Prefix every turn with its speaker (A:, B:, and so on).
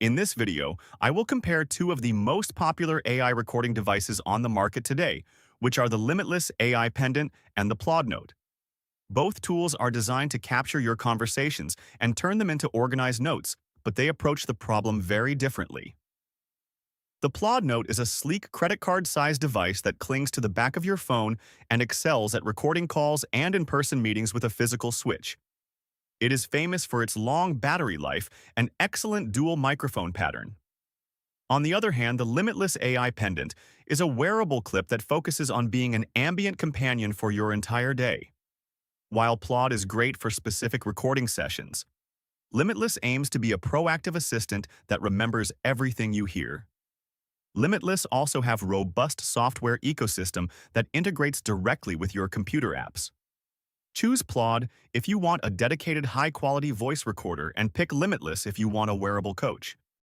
A: In this video, I will compare two of the most popular AI recording devices on the market today, which are the Limitless AI Pendant and the PLAUD Note. Both tools are designed to capture your conversations and turn them into organized notes, but they approach the problem very differently. The PLAUD Note is a sleek credit card-sized device that clings to the back of your phone and excels at recording calls and in-person meetings with a physical switch. It is famous for its long battery life and excellent dual microphone pattern. On the other hand, the Limitless AI Pendant is a wearable clip that focuses on being an ambient companion for your entire day. While PLAUD is great for specific recording sessions, Limitless aims to be a proactive assistant that remembers everything you hear. Limitless also have robust software ecosystem that integrates directly with your computer apps. Choose PLAUD if you want a dedicated high-quality voice recorder and pick Limitless if you want a wearable coach.